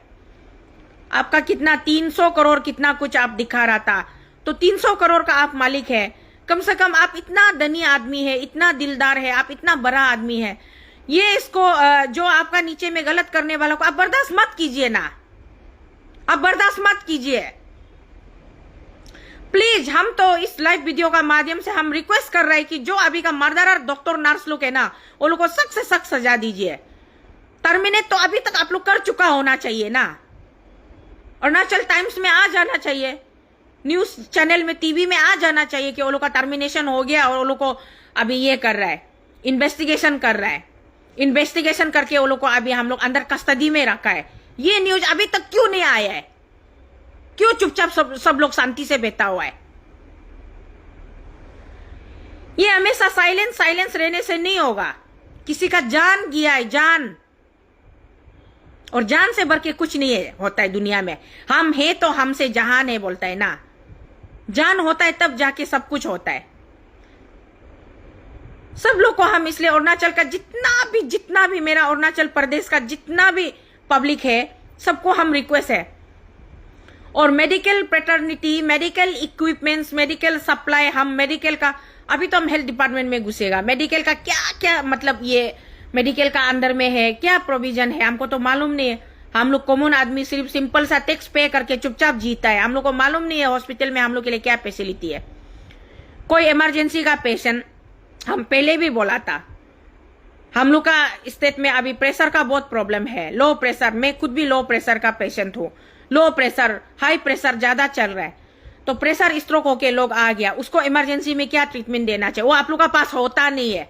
Speaker 1: आपका कितना 300 करोड़ कितना कुछ आप दिखा रहा था, तो 300 करोड़ का आप मालिक है। कम से कम आप इतना धनी आदमी है, इतना दिलदार है, आप इतना बड़ा आदमी है, ये इसको जो आपका नीचे में गलत करने वालों को आप बर्दाश्त मत कीजिए ना, आप बर्दाश्त मत कीजिए प्लीज। हम तो इस लाइव वीडियो का माध्यम से हम रिक्वेस्ट कर रहे हैं कि जो अभी का मर्डरर डॉक्टर नर्स लोग है ना, वो लोग को सख्त से सख्त सजा दीजिए। टर्मिनेट तो अभी तक आप लोग कर चुका होना चाहिए ना, अरुणाचल टाइम्स में आ जाना चाहिए, न्यूज चैनल में, टीवी में आ जाना चाहिए कि वो लोग का टर्मिनेशन हो गया और वो लोग को अभी ये कर रहा है, इन्वेस्टिगेशन कर रहा है, इन्वेस्टिगेशन करके वो लोग को अभी हम लोग अंदर कस्टडी में रखा है। ये न्यूज अभी तक क्यों नहीं आया है? क्यों चुपचाप सब लोग शांति से बैठा हुआ है? ये हमेशा साइलेंस रहने से नहीं होगा। किसी का जान गया है, जान, और जान से बढ़ के कुछ नहीं है होता है दुनिया में। हम है तो हमसे जहान है बोलता है ना, जान होता है तब जाके सब कुछ होता है। सब लोग को हम इसलिए अरुणाचल का जितना भी मेरा अरुणाचल प्रदेश का जितना भी पब्लिक है, सबको हम रिक्वेस्ट है, और medical fraternity, medical equipments, medical supply, हम मेडिकल का अभी तो हम हेल्थ डिपार्टमेंट में घुसेगा, मेडिकल का क्या क्या मतलब ये मेडिकल का अंदर में है क्या प्रोविजन है हमको तो मालूम नहीं है। हम लोग कॉमन आदमी सिर्फ सिंपल सा टैक्स पे करके चुपचाप जीता है, हम लोग को मालूम नहीं है हॉस्पिटल में हम लोग के लिए क्या फैसिलिटी है। कोई इमरजेंसी का पेशेंट, हम पहले भी बोला था, हम लोग का स्टेट में अभी प्रेशर का बहुत प्रॉब्लम है, लो प्रेशर। मैं खुद भी लो प्रेशर का पेशेंट हूँ। लो प्रेशर, हाई प्रेशर ज्यादा चल रहा है, तो प्रेशर स्ट्रोक होके लोग आ गया, उसको इमरजेंसी में क्या ट्रीटमेंट देना चाहिए, वो आप लोग का पास होता नहीं है।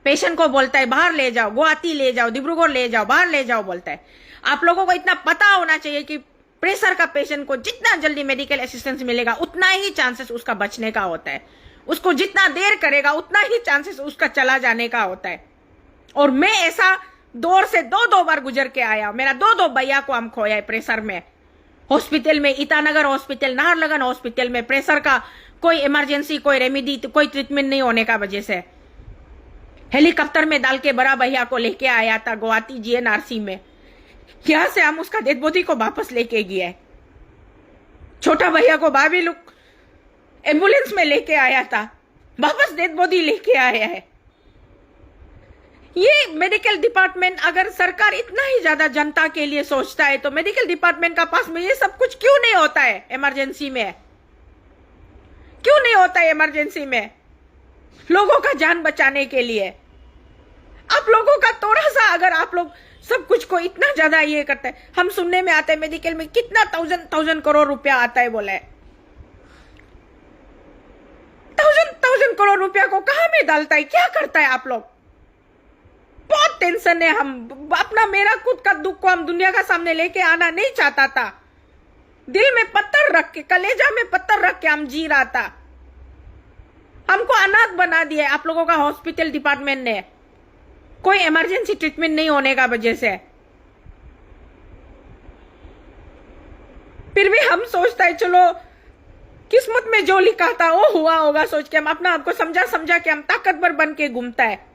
Speaker 1: पेशेंट को बोलता है बाहर ले जाओ, गुवाहाटी ले जाओ, डिब्रूगढ़ ले जाओ, बाहर ले जाओ बोलता है। आप लोगों को इतना पता होना चाहिए कि प्रेशर का पेशेंट को जितना जल्दी मेडिकल असिस्टेंस मिलेगा उतना ही चांसेस उसका बचने का होता है। उसको जितना देर करेगा उतना ही चांसेस उसका चला जाने का होता है। और मैं ऐसा दौर से दो बार गुजर के आया। मेरा दो भैया को हम खोया है प्रेशर में, हॉस्पिटल में, ईटानगर हॉस्पिटल, नाहरलगन हॉस्पिटल में। प्रेशर का कोई इमरजेंसी, कोई रेमेडी, कोई ट्रीटमेंट नहीं होने का वजह से हेलीकॉप्टर में डाल के बड़ा भैया को लेके आया था गुवाहाटी GNRC में। यहां से हम उसका डेड बॉडी को वापस लेके गए। छोटा भैया को भाभी लोग एम्बुलेंस में लेके आया था, वापस डेड बॉडी लेके आया है। ये मेडिकल डिपार्टमेंट, अगर सरकार इतना ही ज्यादा जनता के लिए सोचता है तो मेडिकल डिपार्टमेंट का पास में ये सब कुछ क्यों नहीं होता है इमरजेंसी में? क्यों नहीं होता है इमरजेंसी में लोगों का जान बचाने के लिए? आप लोगों का थोड़ा सा, अगर आप लोग सब कुछ को इतना ज्यादा ये करते हैं, हम सुनने में आता है मेडिकल में कितना थाउजेंड करोड़ रुपया आता है, बोले थाउजेंड करोड़ रुपया को कहां में डालता है, क्या करता है आप लोग? बहुत टेंशन है। हम अपना, मेरा खुद का दुख को हम दुनिया का सामने लेके आना नहीं चाहता था। दिल में पत्थर रख के, कलेजा में पत्थर रख के हम जी रहा था। हमको अनाथ बना दिया आप लोगों का हॉस्पिटल डिपार्टमेंट ने, कोई इमरजेंसी ट्रीटमेंट नहीं होने का वजह से। फिर भी हम सोचता है चलो किस्मत में जो लिखा था वो हुआ होगा, सोच के हम अपना आपको समझा के हम ताकतवर बन के घूमता है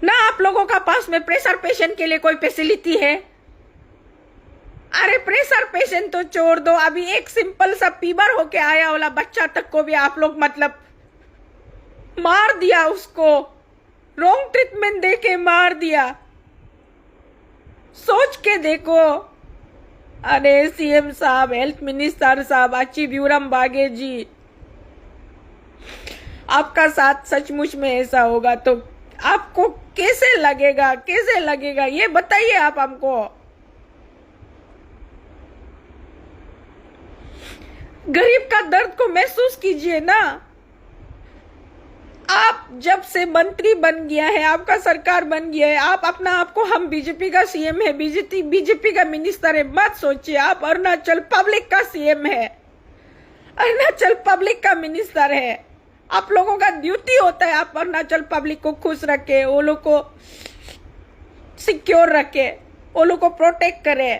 Speaker 1: ना। आप लोगों का पास में प्रेशर पेशेंट के लिए कोई फैसिलिटी है? अरे प्रेशर पेशेंट तो छोड़ दो, अभी एक सिंपल सा फीवर होके आया वाला बच्चा तक को भी आप लोग मतलब मार दिया, उसको रॉन्ग ट्रीटमेंट देके मार दिया। सोच के देखो। अरे CM साहब, हेल्थ मिनिस्टर साहब, अच्चीब्यूरम बागे जी, आपका साथ सचमुच में ऐसा होगा तो आपको कैसे लगेगा, कैसे लगेगा ये बताइए आप हमको। गरीब का दर्द को महसूस कीजिए ना। आप जब से मंत्री बन गया है, आपका सरकार बन गया है, आप अपना आपको हम बीजेपी का CM है, बीजेपी का मिनिस्टर है मत सोचिए। आप अरुणाचल पब्लिक का CM है, अरुणाचल पब्लिक का मिनिस्टर है। आप लोगों का ड्यूटी होता है आप अरुणाचल पब्लिक को खुश रखे, वो लोग को सिक्योर रखे, वो लोग को प्रोटेक्ट करे।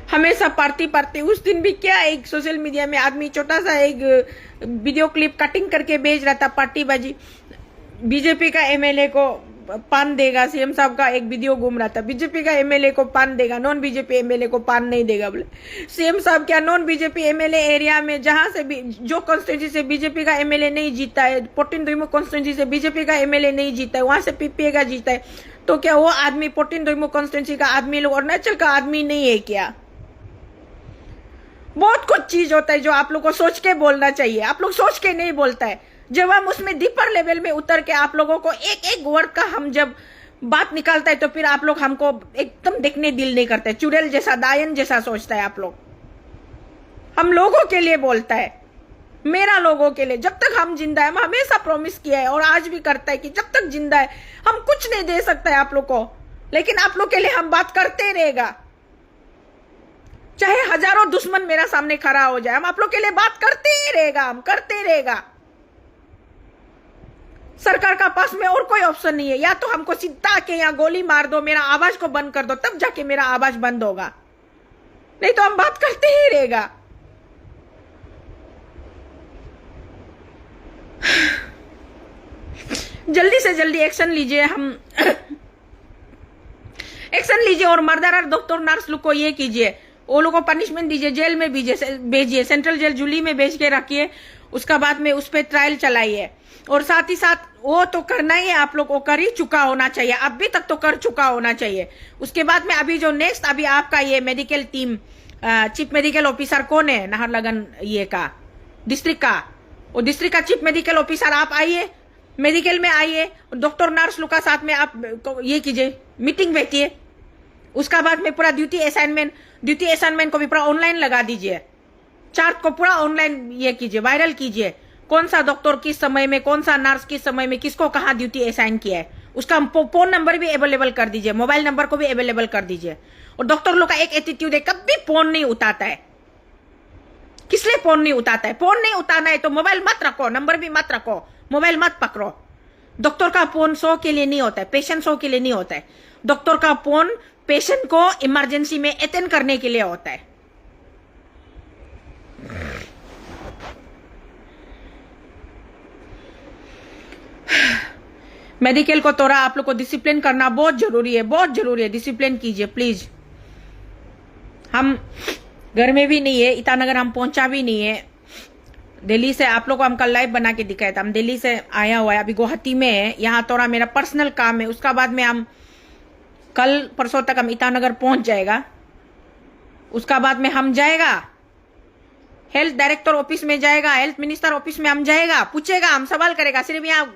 Speaker 1: हमेशा पार्टी उस दिन भी क्या, एक सोशल मीडिया में आदमी छोटा सा एक वीडियो क्लिप कटिंग करके भेज रहा था, पार्टीबाजी। बीजेपी का MLA को पान देगा, CM साहब का एक वीडियो घूम रहा था, बीजेपी का MLA को पान देगा, नॉन बीजेपी MLA को पान नहीं देगा। बोले CM साहब क्या नॉन बीजेपी MLA एरिया में जहां से भी, जो कॉन्स्टिट्यूंसी से बीजेपी का MLA नहीं जीता है, 14 दुईमो कॉन्स्टिट्यूंसी से बीजेपी का MLA नहीं जीता है, वहां से PPA का जीता है, तो क्या वो आदमी 14 दुईमो कॉन्स्टिट्यूंसी का आदमी लोग अरुणाचल का आदमी नहीं है क्या? बहुत कुछ चीज होता है जो आप लोग को सोच के बोलना चाहिए, आप लोग सोच के नहीं बोलता है। जब हम उसमें डीपर लेवल में उतर के आप लोगों को एक वर्ड का हम जब बात निकालता है तो फिर आप लोग हमको एकदम देखने दिल नहीं करते, चुड़ैल जैसा, दायन जैसा सोचता है आप लोग। हम लोगों के लिए बोलता है, मेरा लोगों के लिए। जब तक हम जिंदा है, हम हमेशा प्रॉमिस किया है और आज भी करता है कि जब तक जिंदा है हम कुछ नहीं दे सकता है आप लोग को, लेकिन आप लोग के लिए हम बात करते रहेगा। चाहे हजारों दुश्मन मेरा सामने खड़ा हो जाए, हम आप लोग के लिए बात करते ही रहेगा, हम करते रहेगा। सरकार का पास में और कोई ऑप्शन नहीं है, या तो हमको सीधा के यहाँ गोली मार दो, मेरा आवाज को बंद कर दो, तब जाके मेरा आवाज बंद होगा, नहीं तो हम बात करते ही रहेगा। जल्दी से जल्दी एक्शन लीजिए, हम एक्शन लीजिए और मर्डरर डॉक्टर नर्स लोग को ये कीजिए, वो लोगों को पनिशमेंट दीजिए, जेल में भेजिए, सेंट्रल जेल जुली में भेज के रखिए, उसका बाद में उस पर ट्रायल चलाइए। और साथ ही साथ वो तो करना ही है, आप लोग को कर ही चुका होना चाहिए, अभी तक तो कर चुका होना चाहिए। उसके बाद में अभी जो नेक्स्ट, अभी आपका ये medical team, chief medical officer कौन है नाहरलगन ये का, डिस्ट्रिक्ट का, वो डिस्ट्रिक्ट का चीफ मेडिकल ऑफिसर आप आइए, मेडिकल में आइए, डॉक्टर नर्स लोग का साथ में आप ये कीजिए, मीटिंग बैठिए। उसका बाद में पूरा ड्यूटी असाइनमेंट को भी पूरा ऑनलाइन लगा दीजिए, चार्ट को पूरा ऑनलाइन ये कीजिए, वायरल कीजिए। कौन सा डॉक्टर किस समय में, कौन सा नर्स किस समय में किसको कहाँ ड्यूटी असाइन किया है, उसका फोन नंबर भी अवेलेबल कर दीजिए, मोबाइल नंबर को भी अवेलेबल कर दीजिए। और डॉक्टर लोग का एक एटीट्यूड है, कभी फोन नहीं उठाता है। किस लिए फोन नहीं उठाता है? फोन नहीं उठाना है तो मोबाइल मत रखो, नंबर भी मत रखो, मोबाइल मत पकड़ो। डॉक्टर का फोन शो के लिए नहीं होता है, पेशेंट शो के लिए नहीं होता है। डॉक्टर का फोन पेशेंट को इमरजेंसी में अटेंड करने के लिए होता है। मेडिकल को थोड़ा आप लोग को डिसिप्लिन करना बहुत जरूरी है, बहुत जरूरी है। डिसिप्लिन कीजिए प्लीज। हम घर में भी नहीं है, ईटानगर हम पहुंचा भी नहीं है। दिल्ली से आप लोग को हम कल लाइव बना के दिखाया था। हम दिल्ली से आया हुआ है, अभी गुवाहाटी में है। यहाँ थोड़ा मेरा पर्सनल काम है, उसका बाद में हम कल परसों तक हम ईटानगर पहुंच जाएगा। उसका बाद में हम जाएगा हेल्थ डायरेक्टर ऑफिस में जाएगा, हेल्थ मिनिस्टर ऑफिस में हम जाएगा, पूछेगा, हम सवाल करेगा। सिर्फ यहाँ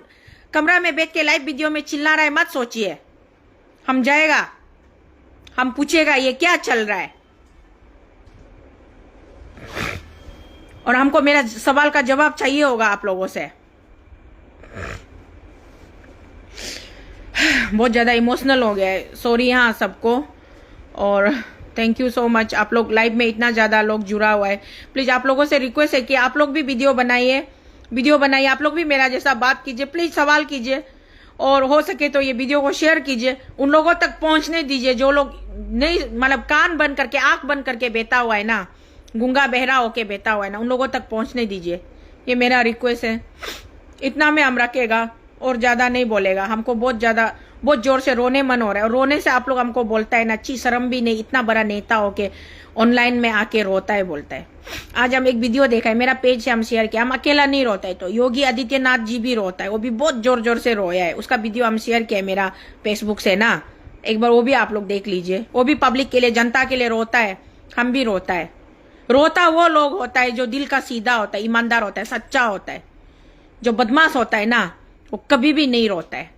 Speaker 1: कमरा में बैठ के लाइव वीडियो में चिल्ला रहा है मत सोचिए। हम जाएगा, हम पूछेगा ये क्या चल रहा है, और हमको मेरा सवाल का जवाब चाहिए होगा आप लोगों से। बहुत ज्यादा इमोशनल हो गया है, सॉरी यहाँ सबको। और थैंक यू सो मच, आप लोग लाइव में इतना ज्यादा लोग जुड़ा हुआ है। प्लीज आप लोगों से रिक्वेस्ट है कि आप लोग भी वीडियो बनाइए, आप लोग भी मेरा जैसा बात कीजिए, प्लीज सवाल कीजिए, और हो सके तो ये वीडियो को शेयर कीजिए, उन लोगों तक पहुंचने दीजिए जो लोग नहीं, मतलब कान बंद करके, आंख बंद करके बैठा हुआ है ना, गूंगा बहरा होके बैठा हुआ है ना, उन लोगों तक पहुंचने दीजिए। ये मेरा रिक्वेस्ट है। इतना में हम रखेगा और ज्यादा नहीं बोलेगा। हमको बहुत जोर से रोने मन हो रहा है, और रोने से आप लोग हमको बोलता है ना, अच्छी शर्म भी नहीं, इतना बड़ा नेता होके ऑनलाइन में आके रोता है, बोलता है। आज हम एक वीडियो देखा है, मेरा पेज से हम शेयर किया। हम अकेला नहीं रोता है, तो योगी आदित्यनाथ जी भी रोता है, वो भी बहुत जोर जोर से रोया है। उसका वीडियो हम शेयर किया है मेरा फेसबुक से ना, एक बार वो भी आप लोग देख लीजिए। वो भी पब्लिक के लिए, जनता के लिए रोता है, हम भी रोता है। रोता वो लोग होता है जो दिल का सीधा होता है, ईमानदार होता है, सच्चा होता है। जो बदमाश होता है ना, वो कभी भी नहीं रोता है।